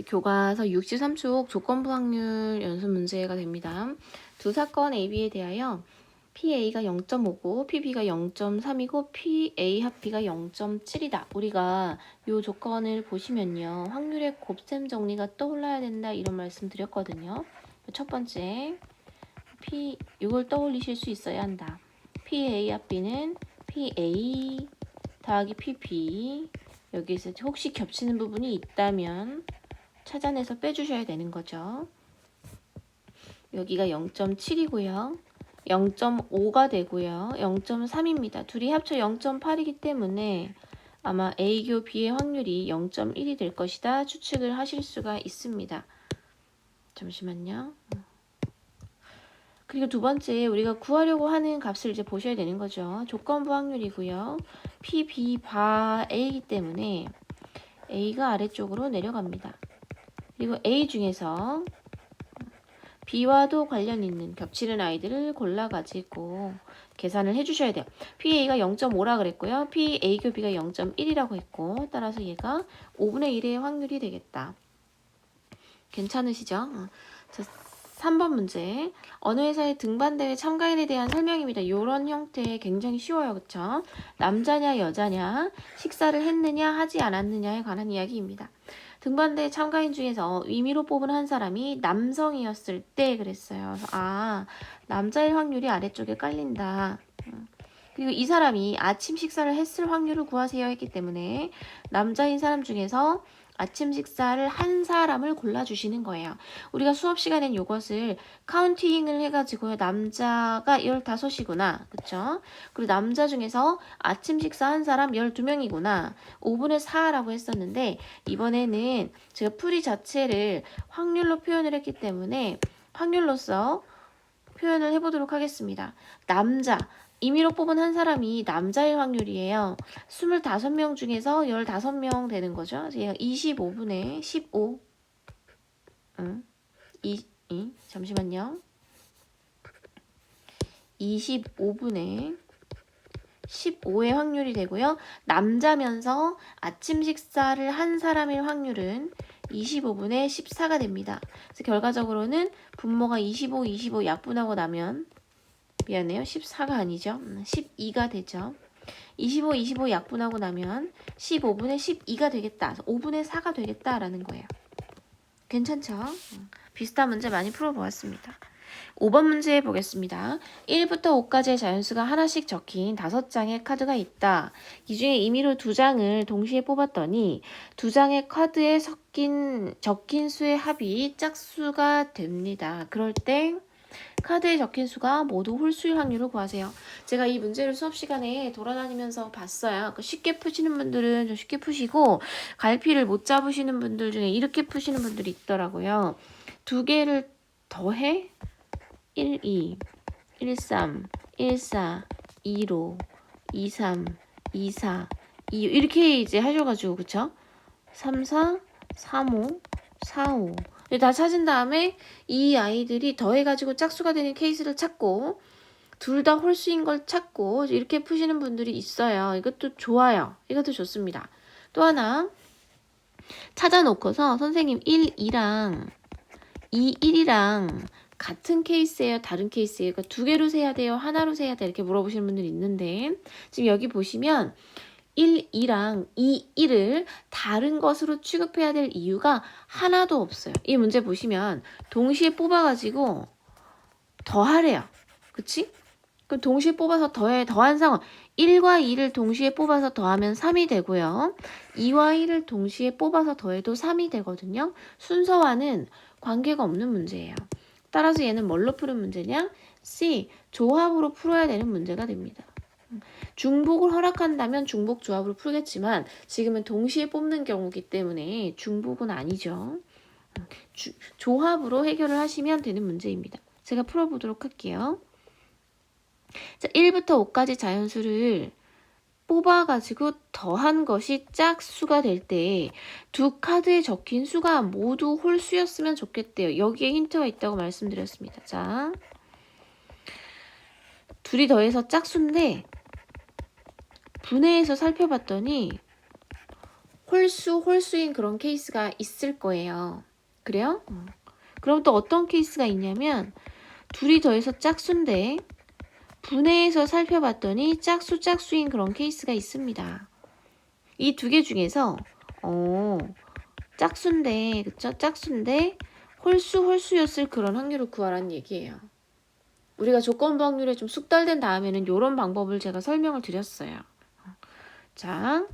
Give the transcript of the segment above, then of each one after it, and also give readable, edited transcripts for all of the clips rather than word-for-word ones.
교과서 63쪽 조건부 확률 연습 문제가 됩니다. 두 사건 AB에 대하여 PA가 0.5고 PB가 0.3이고 PA 합비가 0.7이다. 우리가 이 조건을 보시면요. 확률의 곱셈 정리가 떠올라야 된다. 이런 말씀 드렸거든요. 첫 번째, 이걸 떠올리실 수 있어야 한다. PA 합비는 PA 더하기 PB. 여기서 혹시 겹치는 부분이 있다면 찾아내서 빼주셔야 되는 거죠. 여기가 0.7이고요. 0.5가 되고요. 0.3입니다. 둘이 합쳐 0.8이기 때문에 아마 A교 B의 확률이 0.1이 될 것이다 추측을 하실 수가 있습니다. 잠시만요. 그리고 두 번째, 우리가 구하려고 하는 값을 이제 보셔야 되는 거죠. 조건부 확률이고요. P, B, 바 A이기 때문에 A가 아래쪽으로 내려갑니다. 그리고 A 중에서 B와도 관련 있는 겹치는 아이들을 골라가지고 계산을 해주셔야 돼요. PA가 0.5라 그랬고요. PA교 B가 0.1이라고 했고, 따라서 얘가 5분의 1의 확률이 되겠다. 괜찮으시죠? 자, 3번 문제. 어느 회사의 등반대회 참가인에 대한 설명입니다. 이런 형태 굉장히 쉬워요. 그쵸? 남자냐 여자냐, 식사를 했느냐 하지 않았느냐에 관한 이야기입니다. 등반대회 참가인 중에서 임의로 뽑은 한 사람이 남성이었을 때 그랬어요. 남자일 확률이 아래쪽에 깔린다. 그리고 이 사람이 아침 식사를 했을 확률을 구하세요 했기 때문에 남자인 사람 중에서 아침 식사를 한 사람을 골라주시는 거예요. 우리가 수업 시간엔 이것을 카운팅을 해가지고요. 남자가 15이구나. 그쵸? 그리고 남자 중에서 아침 식사 한 사람 12명이구나. 5분의 4라고 했었는데 이번에는 제가 풀이 자체를 확률로 표현을 했기 때문에 확률로서 표현을 해보도록 하겠습니다. 남자. 임의로 뽑은 한 사람이 남자일 확률이에요. 25명 중에서 15명 되는 거죠. 얘가 25분의 15. 잠시만요. 25분의 15의 확률이 되고요. 남자면서 아침 식사를 한 사람일 확률은 25분의 14가 됩니다. 그래서 결과적으로는 분모가 25, 25 약분하고 나면 미안해요. 14가 아니죠. 12가 되죠. 25, 25 약분하고 나면 15분의 12가 되겠다. 5분의 4가 되겠다라는 거예요. 괜찮죠? 비슷한 문제 많이 풀어보았습니다. 5번 문제 보겠습니다. 1부터 5까지의 자연수가 하나씩 적힌 5장의 카드가 있다. 이 중에 임의로 2장을 동시에 뽑았더니 2장의 카드에 적힌 수의 합이 짝수가 됩니다. 그럴 때 카드에 적힌 수가 모두 홀수일 확률을 구하세요. 제가 이 문제를 수업 시간에 돌아다니면서 봤어요. 쉽게 푸시는 분들은 좀 쉽게 푸시고 갈피를 못 잡으시는 분들 중에 이렇게 푸시는 분들이 있더라고요. 두 개를 더해 1, 2, 1, 3, 1, 4, 2로 2, 3, 2, 4, 2 이렇게 이제 하셔가지고 그쵸? 3, 4, 3, 5, 4, 5 다 찾은 다음에 이 아이들이 더해가지고 짝수가 되는 케이스를 찾고 둘 다 홀수인 걸 찾고 이렇게 푸시는 분들이 있어요. 이것도 좋아요. 이것도 좋습니다. 또 하나 찾아놓고서 선생님 1, 2랑 2, 1이랑 같은 케이스예요? 다른 케이스예요? 그러니까 두 개로 세야 돼요? 하나로 세야 돼요? 이렇게 물어보시는 분들이 있는데 지금 여기 보시면 1, 2랑 2, 1을 다른 것으로 취급해야 될 이유가 하나도 없어요. 이 문제 보시면 동시에 뽑아가지고 더하래요. 그치? 그럼 동시에 뽑아서 더한 상황 1과 2를 동시에 뽑아서 더하면 3이 되고요. 2와 1을 동시에 뽑아서 더해도 3이 되거든요. 순서와는 관계가 없는 문제예요. 따라서 얘는 뭘로 푸는 문제냐? C. 조합으로 풀어야 되는 문제가 됩니다. 중복을 허락한다면 중복 조합으로 풀겠지만 지금은 동시에 뽑는 경우이기 때문에 중복은 아니죠. 조합으로 해결을 하시면 되는 문제입니다. 제가 풀어보도록 할게요. 자, 1부터 5까지 자연수를 뽑아가지고 더한 것이 짝수가 될 때 두 카드에 적힌 수가 모두 홀수였으면 좋겠대요. 여기에 힌트가 있다고 말씀드렸습니다. 자, 둘이 더해서 짝수인데 분해해서 살펴봤더니 홀수인 그런 케이스가 있을 거예요. 그래요? 그럼 또 어떤 케이스가 있냐면 둘이 더해서 짝수인데 분해해서 살펴봤더니 짝수인 그런 케이스가 있습니다. 이 두 개 중에서 짝수인데 그쵸? 짝수인데 홀수였을 그런 확률을 구하라는 얘기예요. 우리가 조건부 확률에 좀 숙달된 다음에는 이런 방법을 제가 설명을 드렸어요. 자,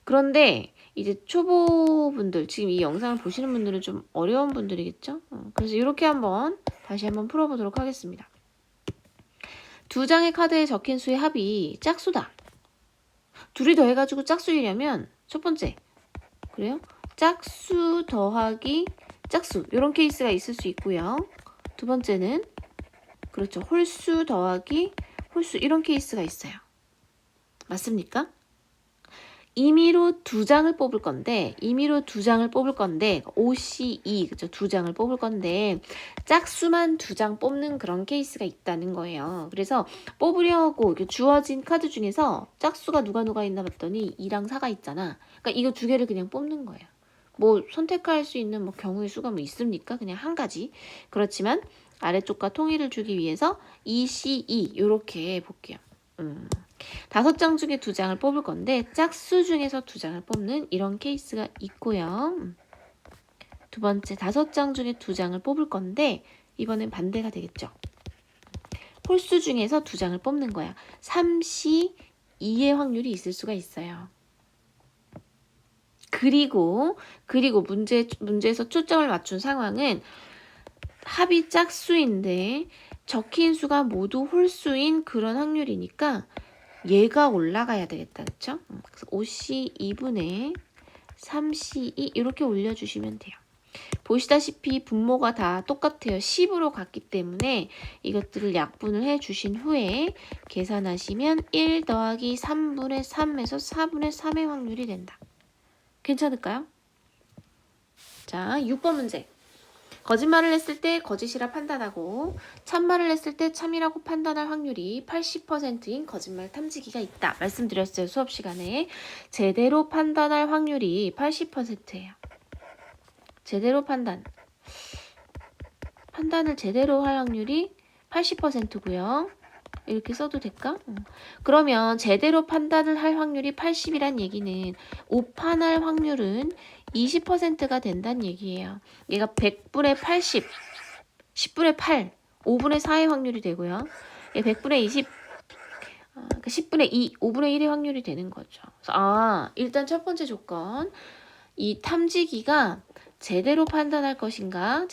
그런데 이제 초보분들, 지금 이 영상을 보시는 분들은 좀 어려운 분들이겠죠? 그래서 이렇게 다시 한번 풀어보도록 하겠습니다. 두 장의 카드에 적힌 수의 합이 짝수다. 둘이 더해가지고 짝수이려면 첫 번째, 그래요? 짝수 더하기 짝수 이런 케이스가 있을 수 있고요. 두 번째는 그렇죠. 홀수 더하기 홀수 이런 케이스가 있어요. 맞습니까? 임의로 두 장을 뽑을 건데 OC2 그죠? 두 장을 뽑을 건데 짝수만 두 장 뽑는 그런 케이스가 있다는 거예요. 그래서 뽑으려고 주어진 카드 중에서 짝수가 누가 있나 봤더니 2랑 4가 있잖아. 그러니까 이거 두 개를 그냥 뽑는 거예요. 뭐 선택할 수 있는 뭐 경우의 수가 뭐 있습니까? 그냥 한 가지. 그렇지만 아래쪽과 통일을 주기 위해서 EC2 이렇게 볼게요. 5장 중에 2장을 뽑을 건데 짝수 중에서 2장을 뽑는 이런 케이스가 있고요. 두 번째 5장 중에 2장을 뽑을 건데 이번엔 반대가 되겠죠. 홀수 중에서 2장을 뽑는 거야. 3C2의 확률이 있을 수가 있어요. 그리고 문제에서 초점을 맞춘 상황은 합이 짝수인데 적힌 수가 모두 홀수인 그런 확률이니까 얘가 올라가야 되겠다. 그쵸? 그래서 5C2분의 3C2 이렇게 올려주시면 돼요. 보시다시피 분모가 다 똑같아요. 10으로 갔기 때문에 이것들을 약분을 해주신 후에 계산하시면 1 더하기 3분의 3에서 4분의 3의 확률이 된다. 괜찮을까요? 자, 6번 문제. 거짓말을 했을 때 거짓이라 판단하고 참말을 했을 때 참이라고 판단할 확률이 80%인 거짓말 탐지기가 있다. 말씀드렸어요. 수업 시간에. 제대로 판단할 확률이 80%예요. 제대로 판단을 제대로 할 확률이 80%고요. 이렇게 써도 될까? 그러면 제대로 판단을 할 확률이 80이란 얘기는 오판할 확률은 20%가 된다는 얘기예요. 얘가 100분의 80, 10분의 8, 5분의 4의 확률이 되고요. 얘 100분의 20, 10분의 2, 5분의 1의 확률이 되는 거죠. 그래서 일단 첫 번째 조건, 이 탐지기가 제대로 판단할 것인가,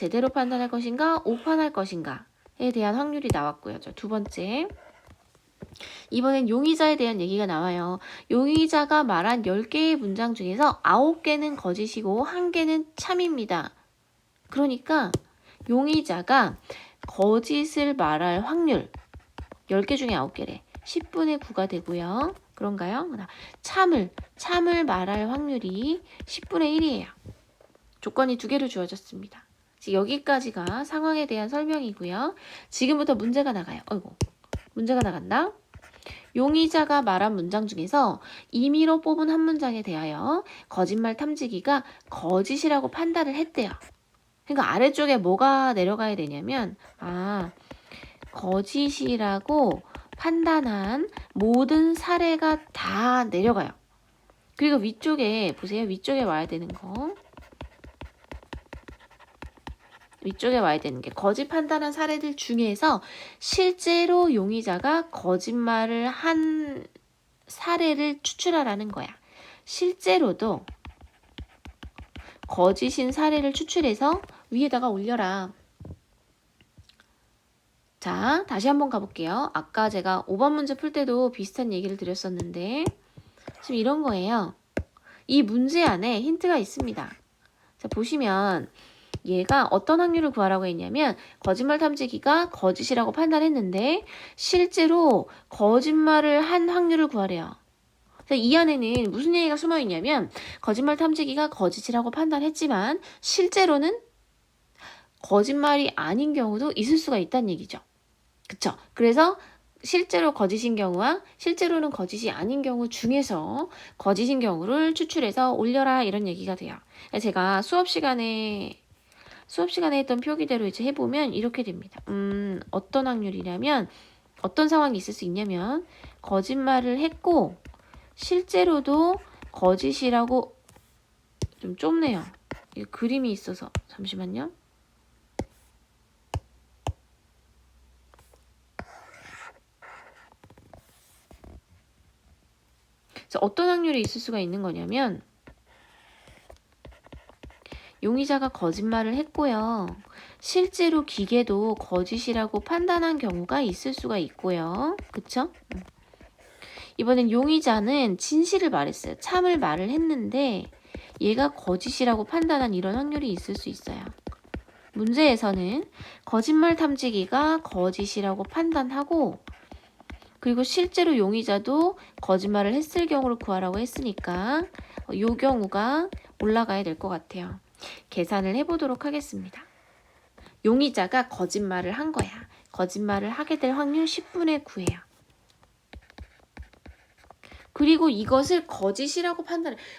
오판할 것인가에 대한 확률이 나왔고요. 두 번째, 이번엔 용의자에 대한 얘기가 나와요. 용의자가 말한 10개의 문장 중에서 9개는 거짓이고 1개는 참입니다. 그러니까 용의자가 거짓을 말할 확률 10개 중에 9개래. 10분의 9가 되고요. 그런가요? 참을 말할 확률이 10분의 1이에요. 조건이 2개로 주어졌습니다. 여기까지가 상황에 대한 설명이고요. 지금부터 문제가 나가요. 문제가 나간다. 용의자가 말한 문장 중에서 임의로 뽑은 한 문장에 대하여 거짓말 탐지기가 거짓이라고 판단을 했대요. 그러니까 아래쪽에 뭐가 내려가야 되냐면 거짓이라고 판단한 모든 사례가 다 내려가요. 그리고 위쪽에 보세요. 위쪽에 와야 되는 거. 위쪽에 와야 되는 게 거짓 판단한 사례들 중에서 실제로 용의자가 거짓말을 한 사례를 추출하라는 거야. 실제로도 거짓인 사례를 추출해서 위에다가 올려라. 자, 다시 한번 가볼게요. 아까 제가 5번 문제 풀 때도 비슷한 얘기를 드렸었는데 지금 이런 거예요. 이 문제 안에 힌트가 있습니다. 자, 보시면 얘가 어떤 확률을 구하라고 했냐면 거짓말 탐지기가 거짓이라고 판단했는데 실제로 거짓말을 한 확률을 구하래요. 이 안에는 무슨 얘기가 숨어 있냐면 거짓말 탐지기가 거짓이라고 판단했지만 실제로는 거짓말이 아닌 경우도 있을 수가 있다는 얘기죠. 그쵸? 그래서 실제로 거짓인 경우와 실제로는 거짓이 아닌 경우 중에서 거짓인 경우를 추출해서 올려라 이런 얘기가 돼요. 제가 수업 시간에 했던 표기대로 이제 해보면 이렇게 됩니다. 어떤 확률이냐면 어떤 상황이 있을 수 있냐면 거짓말을 했고 실제로도 거짓이라고 좀 좁네요. 이 그림이 있어서 잠시만요. 그래서 어떤 확률이 있을 수가 있는 거냐면 용의자가 거짓말을 했고요. 실제로 기계도 거짓이라고 판단한 경우가 있을 수가 있고요. 그쵸? 이번엔 용의자는 진실을 말했어요. 참을 말을 했는데 얘가 거짓이라고 판단한 이런 확률이 있을 수 있어요. 문제에서는 거짓말 탐지기가 거짓이라고 판단하고 그리고 실제로 용의자도 거짓말을 했을 경우를 구하라고 했으니까 이 경우가 올라가야 될 것 같아요. 계산을 해보도록 하겠습니다. 용의자가 거짓말을 한 거야. 거짓말을 하게 될 확률 10분의 9예요. 그리고 이것을 거짓이라고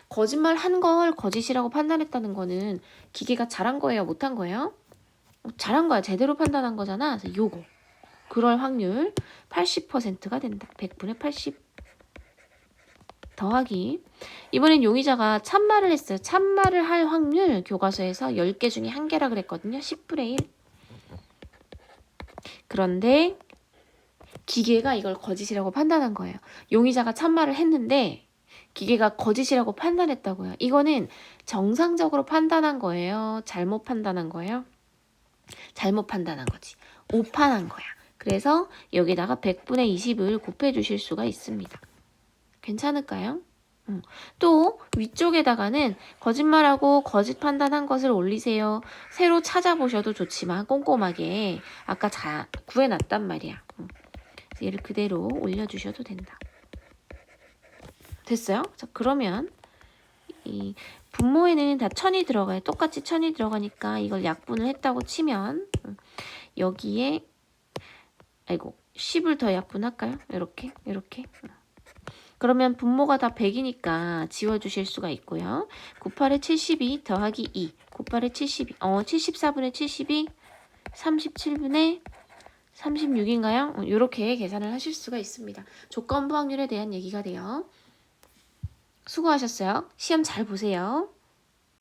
거짓말 한 걸 거짓이라고 판단했다는 거는 기계가 잘한 거예요? 못한 거예요? 잘한 거야. 제대로 판단한 거잖아. 그래서 요거. 그럴 확률 80%가 된다. 100분의 80 더하기. 이번엔 용의자가 참말을 했어요. 참말을 할 확률 교과서에서 10개 중에 1개라 그랬거든요. 10분의 1. 그런데 기계가 이걸 거짓이라고 판단한 거예요. 용의자가 참말을 했는데 기계가 거짓이라고 판단했다고요. 이거는 정상적으로 판단한 거예요? 잘못 판단한 거예요? 잘못 판단한 거지. 오판한 거야. 그래서 여기다가 100분의 20을 곱해 주실 수가 있습니다. 괜찮을까요? 또 위쪽에다가는 거짓말하고 거짓 판단한 것을 올리세요. 새로 찾아보셔도 좋지만 꼼꼼하게 아까 구해놨단 말이야. 얘를 그대로 올려주셔도 된다. 됐어요? 자, 그러면 이 분모에는 다 1000이 들어가요. 똑같이 1000이 들어가니까 이걸 약분을 했다고 치면 여기에 10을 더 약분할까요? 이렇게. 그러면 분모가 다 100이니까 지워주실 수가 있고요. 98에 72 더하기 2. 98에 72. 74분의 72. 37분의 36인가요? 이렇게 계산을 하실 수가 있습니다. 조건부 확률에 대한 얘기가 돼요. 수고하셨어요. 시험 잘 보세요.